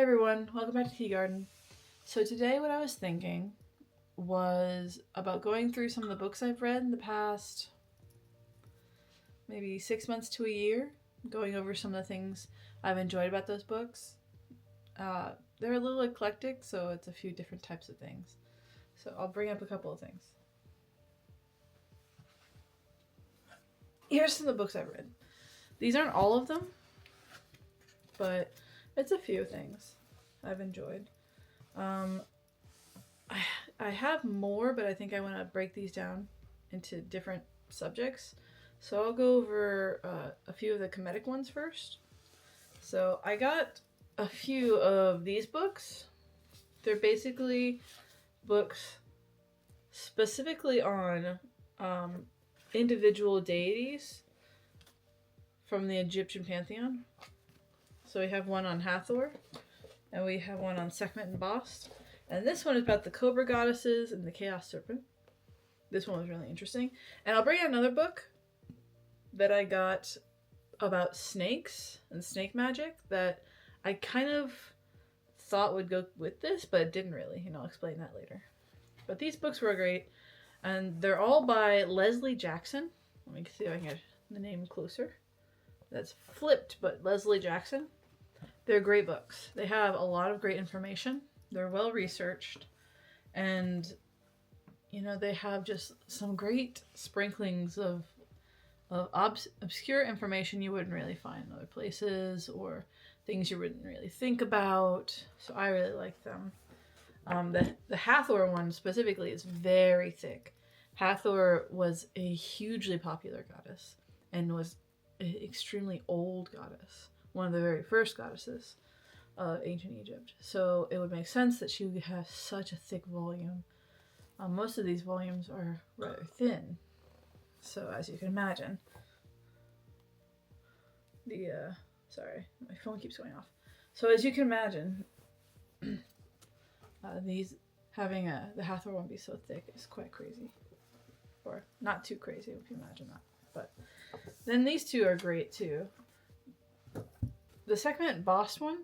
Hi everyone, welcome back to Tea Garden. So today what I was thinking was about going through some of the books I've read in the past maybe 6 months to a year, going over some of the things I've enjoyed about those books. They're a little eclectic, so it's a few different types of things. So I'll bring up a couple of things. Here's some of the books I've read. These aren't all of them, but it's a few things I've enjoyed. I have more, but I think I want to break these down into different subjects. So I'll go over a few of the comedic ones first. So I got a few of these books. They're basically books specifically on individual deities from the Egyptian pantheon. So we have one on Hathor, and we have one on Sekhmet and Bast. And this one is about the Cobra goddesses and the Chaos Serpent. This one was really interesting. And I'll bring out another book that I got about snakes and snake magic that I kind of thought would go with this, but it didn't really. I'll explain that later. But these books were great, and they're all by Leslie Jackson. Let me see if I can get the name closer. That's flipped, but Leslie Jackson. They're great books. They have a lot of great information. They're well researched, and they have just some great sprinklings of obscure information you wouldn't really find in other places, or things you wouldn't really think about. So I really like them. The Hathor one specifically is very thick. Hathor was a hugely popular goddess and was an extremely old goddess, one of the very first goddesses of ancient Egypt. So it would make sense that she would have such a thick volume. Most of these volumes are rather thin, so as you can imagine, sorry, my phone keeps going off. So as you can imagine, these having the Hathor one be so thick is quite crazy, or not too crazy if you imagine that. But then these two are great too. The Sekhmet and Bast one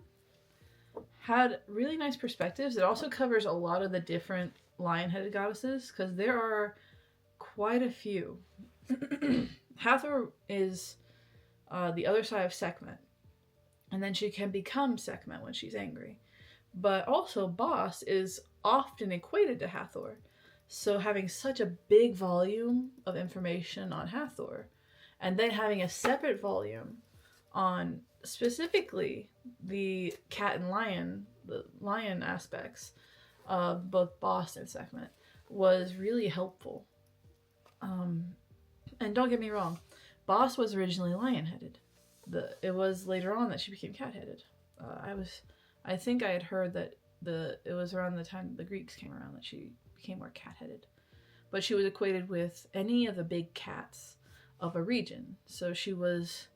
had really nice perspectives. It also covers a lot of the different lion-headed goddesses, because there are quite a few. Hathor is the other side of Sekhmet, and then she can become Sekhmet when she's angry. But also Bast is often equated to Hathor, so having such a big volume of information on Hathor, and then having a separate volume on specifically the cat and lion, the lion aspects of both Bast and Sekhmet, was really helpful. And don't get me wrong, Bast was originally lion-headed. It was later on that she became cat-headed. I think I had heard that it was around the time the Greeks came around that she became more cat-headed. But she was equated with any of the big cats of a region. So she was,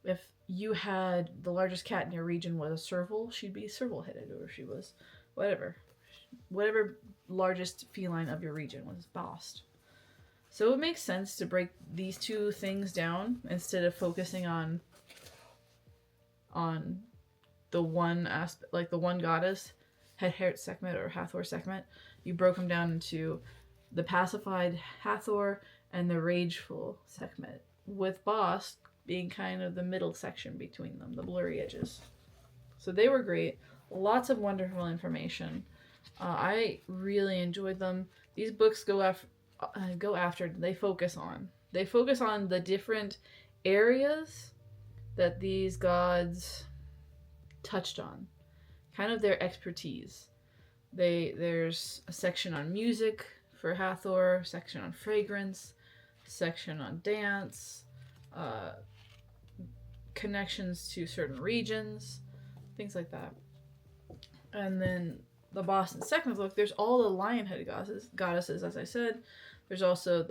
if you had the largest cat in your region was a serval, she'd be serval-headed, or she was whatever largest feline of your region was Bast. So it makes sense to break these two things down instead of focusing on the one aspect, like the one goddess, Het Sekhmet or Hathor Sekhmet. You broke them down into the pacified Hathor and the rageful Sekhmet, with Bast being kind of the middle section between them, the blurry edges. So they were great. Lots of wonderful information. I really enjoyed them. These books they focus on the different areas that these gods touched on, kind of their expertise. There's a section on music for Hathor, section on fragrance, section on dance, connections to certain regions, things like that. And then the Bast and Sekhmet book, there's all the lion-headed goddesses, as I said. There's also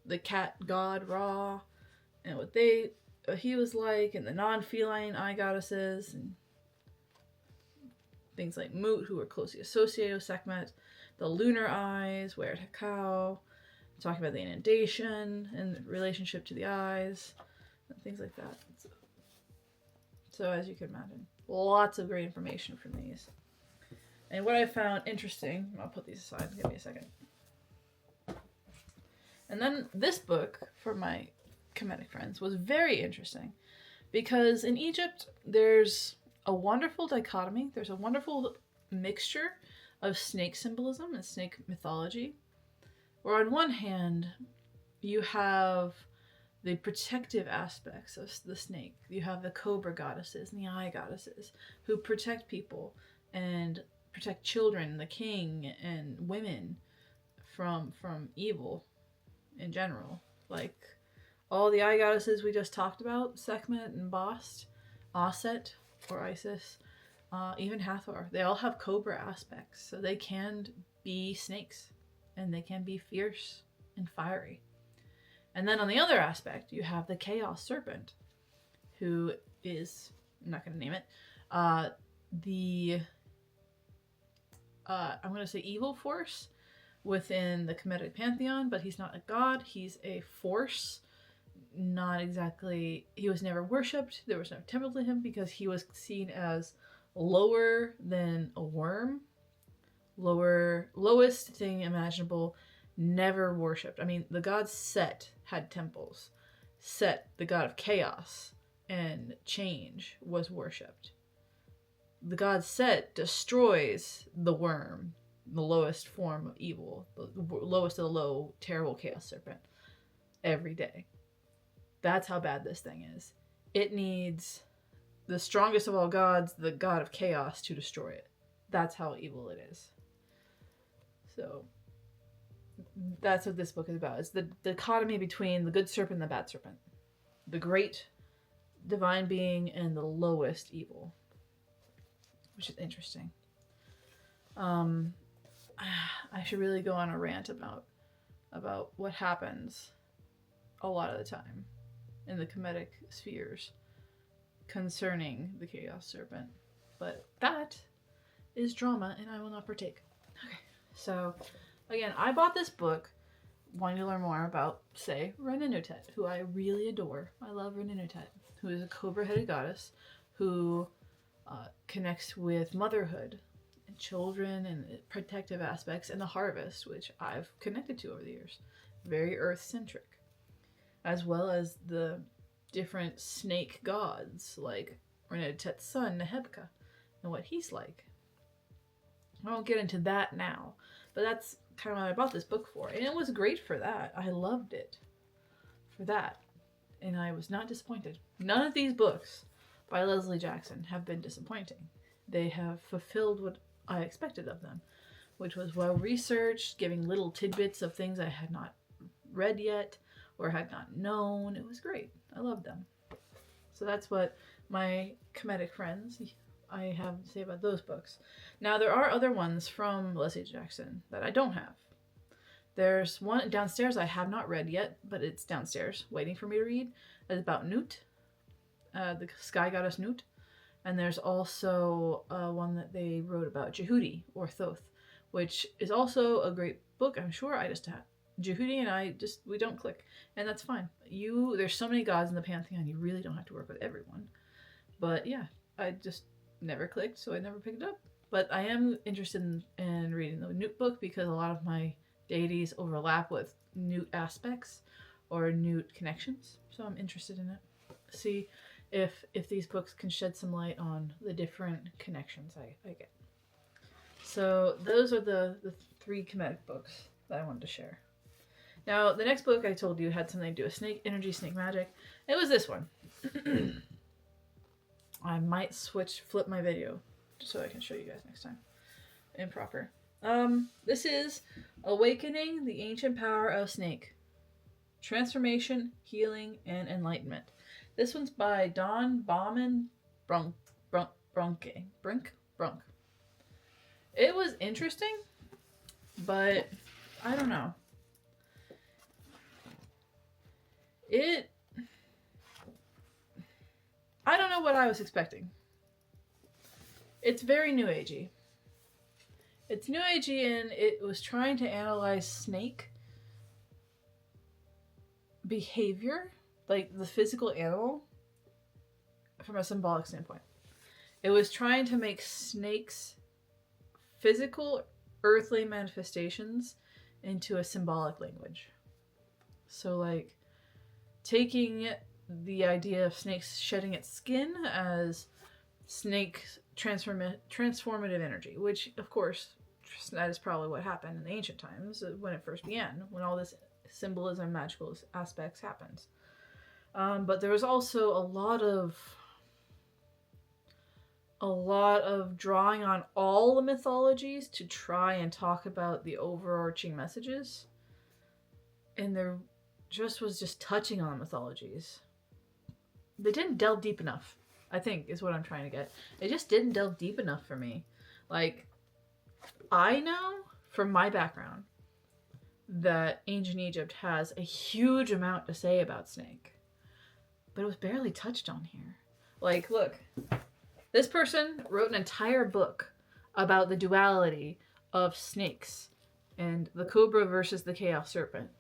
the cat god Ra, and what he was like, and the non-feline eye goddesses, and things like Mut, who were closely associated with Sekhmet, the lunar eyes, Weret Hakau, talking about the inundation and the relationship to the eyes, and things like that. So as you can imagine, Lots of great information from these. And what I found interesting, I'll put these aside, give me a second. And then this book, for my Kemetic friends, was very interesting because in Egypt, there's a wonderful dichotomy, there's a wonderful mixture of snake symbolism and snake mythology, where on one hand, you have the protective aspects of the snake. You have the cobra goddesses and the eye goddesses who protect people and protect children, the king, and women from evil in general. Like all the eye goddesses we just talked about, Sekhmet and Bast, Aset or Isis, even Hathor, they all have cobra aspects. So they can be snakes and they can be fierce and fiery. And then on the other aspect, you have the chaos serpent, who is, I'm not going to name it, I'm going to say evil force within the Kemetic pantheon, but he's not a god, he's a force. Not exactly, he was never worshipped, there was no temple to him because he was seen as lower than a worm, lowest thing imaginable, never worshipped. I mean, the god Set had temples. Set, the god of chaos and change, was worshipped. The god Set destroys the worm, the lowest form of evil, the lowest of the low, terrible chaos serpent, every day. That's how bad this thing is. It needs the strongest of all gods, the god of chaos, to destroy it. That's how evil it is. So that's what this book is about. It's the dichotomy between the good serpent and the bad serpent. The great divine being and the lowest evil. Which is interesting. I should really go on a rant about what happens a lot of the time in the Kemetic spheres concerning the Chaos Serpent. But that is drama and I will not partake. Okay, so again, I bought this book wanting to learn more about, say, Renenutet, who I really adore. I love Renenutet, who is a cobra-headed goddess who connects with motherhood and children and protective aspects and the harvest, which I've connected to over the years. Very earth-centric. As well as the different snake gods, like Renenutet's son, Nehebka, and what he's like. I won't get into that now, but that's kind of what I bought this book for. And it was great for that. I loved it for that. And I was not disappointed. None of these books by Leslie Jackson have been disappointing. They have fulfilled what I expected of them, which was well researched, giving little tidbits of things I had not read yet or had not known. It was great. I loved them. So that's what my Kemetic friends, I have to say about those books. Now, there are other ones from Leslie Jackson that I don't have. There's one downstairs I have not read yet, but it's downstairs waiting for me to read. It's about Nut, the sky goddess Nut. And there's also one that they wrote about Jehudi, or Thoth, which is also a great book. I'm sure I just have. Jehudi and I we don't click, and that's fine. There's so many gods in the pantheon, you really don't have to work with everyone. But yeah, I just never clicked, so I never picked it up. But I am interested in reading the Newt book because a lot of my deities overlap with Newt aspects or Newt connections, so I'm interested in it. See if these books can shed some light on the different connections I get. So those are the 3 Kemetic books that I wanted to share. Now, the next book I told you had something to do with snake energy, snake magic. It was this one. I might flip my video just so I can show you guys next time. Improper. This is Awakening the Ancient Power of Snake. Transformation, Healing, and Enlightenment. This one's by Don Bauman Brunk. It was interesting, but I don't know. I don't know what I was expecting. It's very New Agey. It's New Agey and it was trying to analyze snake behavior, like the physical animal, from a symbolic standpoint. It was trying to make snakes physical, earthly manifestations into a symbolic language. So, like, taking the idea of snakes shedding its skin as snake transformative energy, which, of course, that is probably what happened in the ancient times when it first began, when all this symbolism, magical aspects happens. But there was also a lot of drawing on all the mythologies to try and talk about the overarching messages, and there was just touching on the mythologies. They didn't delve deep enough, I think, is what I'm trying to get. It just didn't delve deep enough for me. Like, I know from my background that ancient Egypt has a huge amount to say about snake, but it was barely touched on here. Like, look, this person wrote an entire book about the duality of snakes and the cobra versus the chaos serpent.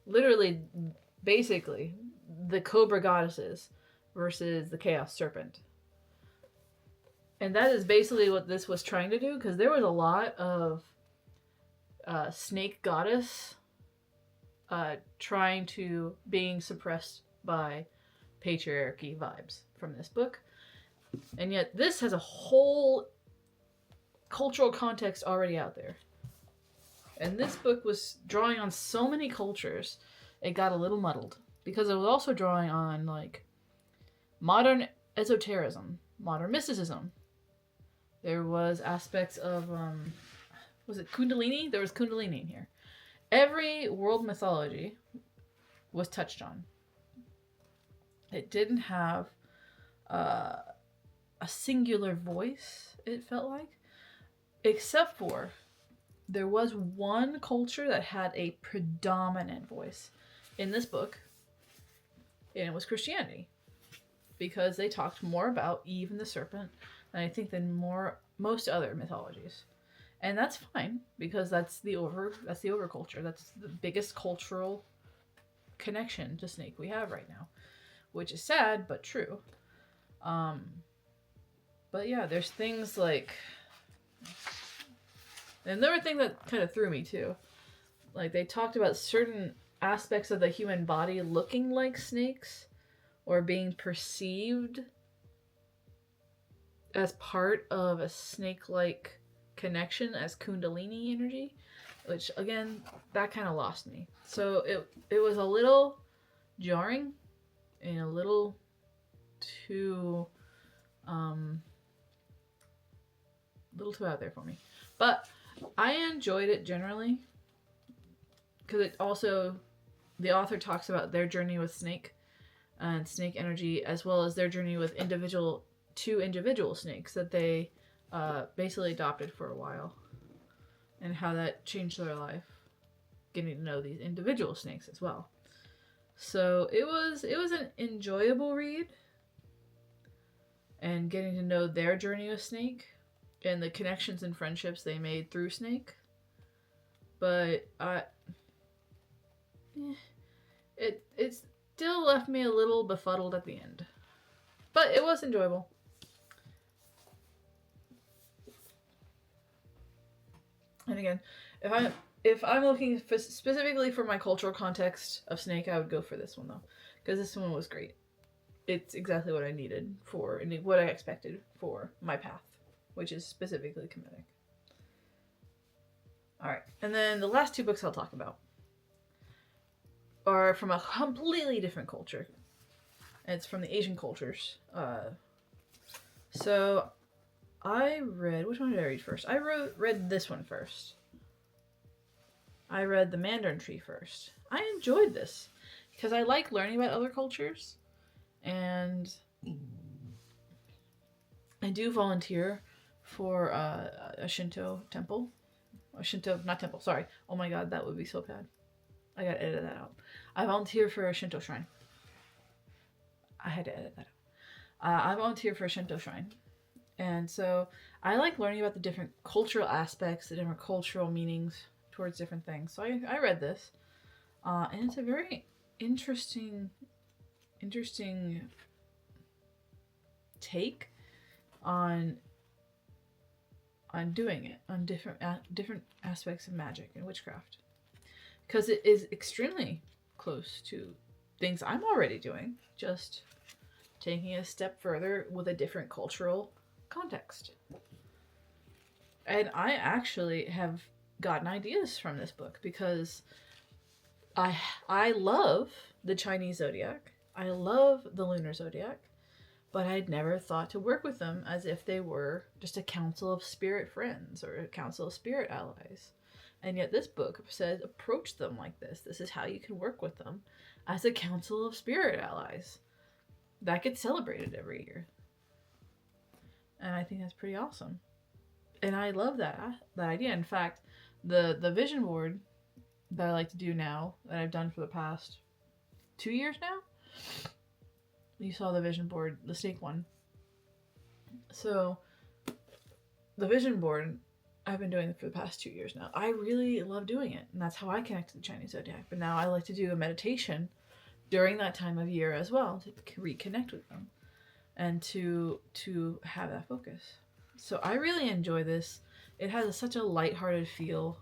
Literally, basically, the cobra goddesses versus the chaos serpent. And that is basically what this was trying to do, because there was a lot of snake goddess being suppressed by patriarchy vibes from this book. And yet this has a whole cultural context already out there. And this book was drawing on so many cultures, it got a little muddled. Because it was also drawing on, like, modern esotericism, modern mysticism. There was aspects of, was it Kundalini? There was Kundalini in here. Every world mythology was touched on. It didn't have a singular voice, it felt like. Except for, there was one culture that had a predominant voice in this book, and it was Christianity. Because they talked more about Eve and the serpent than I think than most other mythologies. And that's fine, because that's the overculture. That's the biggest cultural connection to snake we have right now. Which is sad, but true. But yeah, there's things like... Another thing that kind of threw me too. Like, they talked about certain aspects of the human body looking like snakes, or being perceived as part of a snake-like connection as Kundalini energy, which, again, that kind of lost me. So it was a little jarring and a little too out there for me. But I enjoyed it generally, because it also, the author talks about their journey with snake and snake energy, as well as their journey with two individual snakes that they basically adopted for a while, and how that changed their life, getting to know these individual snakes as well. So it was an enjoyable read, and getting to know their journey with snake and the connections and friendships they made through snake. But it still left me a little befuddled at the end. But it was enjoyable. And again, if I'm looking specifically for my cultural context of snake, I would go for this one though, because this one was great. It's exactly what I needed for, and what I expected for my path, which is specifically comedic. Alright, and then the last two books I'll talk about are from a completely different culture. And it's from the Asian cultures. So I read, which one did I read first? I read this one first. I read The Mandarin Tree first. I enjoyed this because I like learning about other cultures, and I do volunteer for a Shinto temple. Or Shinto, not temple, sorry. Oh my god, that would be so bad. I gotta edit that out. I volunteer for a Shinto shrine. I had to edit that out. I volunteer for a Shinto shrine. And so I like learning about the different cultural aspects, the different cultural meanings towards different things. So I read this. And it's a very interesting take on doing it, on different aspects of magic and witchcraft, because it is extremely close to things I'm already doing, just taking a step further with a different cultural context. And I actually have gotten ideas from this book because I love the Chinese zodiac. I love the lunar zodiac, but I'd never thought to work with them as if they were just a council of spirit friends or a council of spirit allies. And yet this book says approach them like this. This is how you can work with them as a council of spirit allies. That gets celebrated every year. And I think that's pretty awesome. And I love that idea. In fact, the vision board that I like to do now, that I've done for the past 2 years now, you saw the vision board, the snake one. So the vision board, I've been doing it for the past 2 years now. I really love doing it, and that's how I connect to the Chinese zodiac. But now I like to do a meditation during that time of year as well to reconnect with them and to have that focus. So I really enjoy this. It has such a lighthearted feel,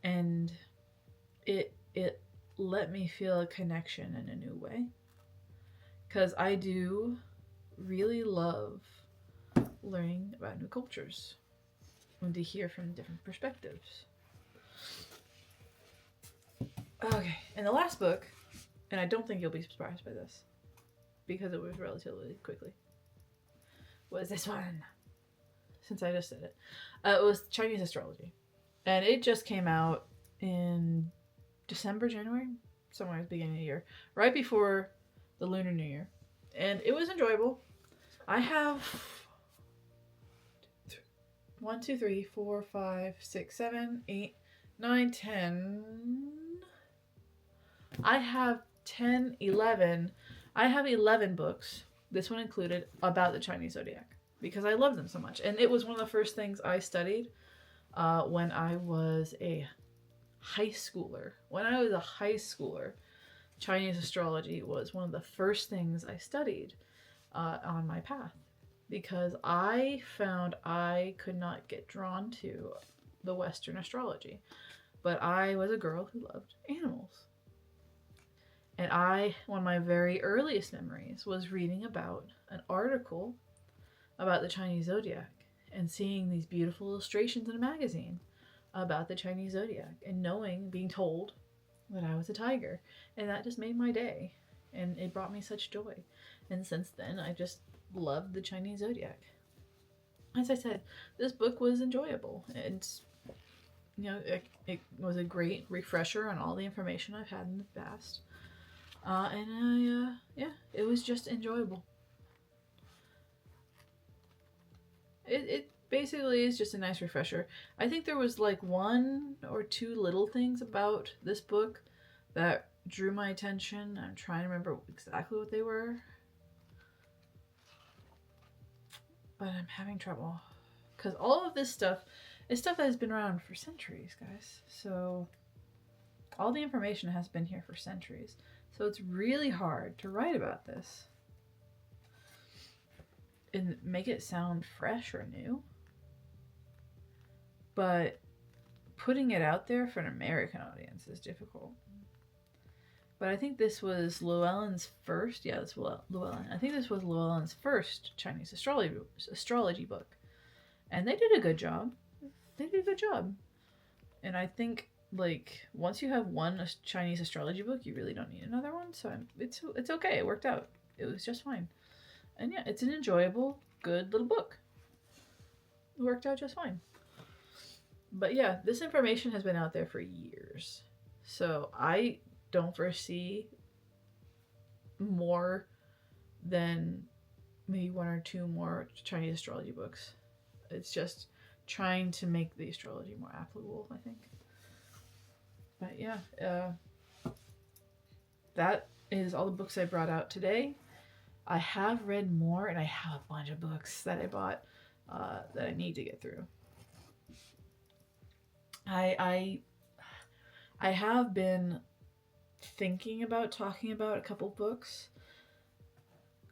and it let me feel a connection in a new way. Because I do really love learning about new cultures and to hear from different perspectives. Okay, and the last book, and I don't think you'll be surprised by this, because it was relatively quickly, was this one. Since I just said it. It was Chinese astrology. And it just came out in December, January, somewhere at the beginning of the year, right before the Lunar New Year. And it was enjoyable. I have 1, 2, 3, 4, 5, 6, 7, 8, 9, 10. I have 10, 11. I have 11 books, this one included, about the Chinese zodiac, because I love them so much. And it was one of the first things I studied when I was a high schooler. When I was a high schooler, Chinese astrology was one of the first things I studied on my path, because I found I could not get drawn to the Western astrology. But I was a girl who loved animals. And one of my very earliest memories was reading about an article about the Chinese zodiac and seeing these beautiful illustrations in a magazine about the Chinese zodiac and being told that I was a tiger. And that just made my day. And it brought me such joy. And since then, I just loved the Chinese zodiac. As I said, this book was enjoyable. It's, it was a great refresher on all the information I've had in the past. It was just enjoyable. It basically is just a nice refresher. I think there was like 1 or 2 little things about this book that drew my attention. I'm trying to remember exactly what they were, but I'm having trouble because all of this stuff is stuff that has been around for centuries, guys. So all the information has been here for centuries. So it's really hard to write about this and make it sound fresh or new. But putting it out there for an American audience is difficult. But I think this was Llewellyn's first. Yeah, that's Llewellyn. I think this was Llewellyn's first Chinese astrology book. And they did a good job. And I think, once you have one Chinese astrology book, you really don't need another one. So it's okay. It worked out. It was just fine. And yeah, it's an enjoyable, good little book. It worked out just fine. But yeah, this information has been out there for years. So I don't foresee more than maybe 1 or 2 more Chinese astrology books. It's just trying to make the astrology more applicable, I think. But yeah, that is all the books I brought out today. I have read more, and I have a bunch of books that I bought that I need to get through. I have been thinking about talking about a couple books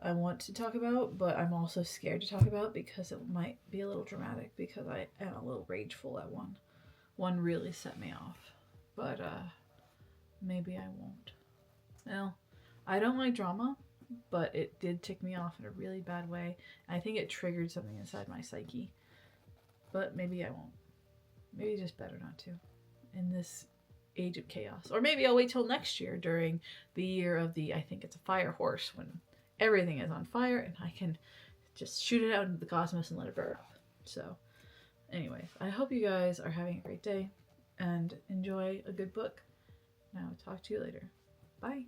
I want to talk about, but I'm also scared to talk about because it might be a little dramatic because I am a little rageful at one. One really set me off. But maybe I won't. Well, I don't like drama, but it did tick me off in a really bad way. I think it triggered something inside my psyche. But maybe I won't. Maybe just better not to. In this age of chaos. Or maybe I'll wait till next year during the year of the, I think it's a fire horse, when everything is on fire and I can just shoot it out into the cosmos and let it burn up. So, anyway, I hope you guys are having a great day and enjoy a good book. Now, talk to you later. Bye.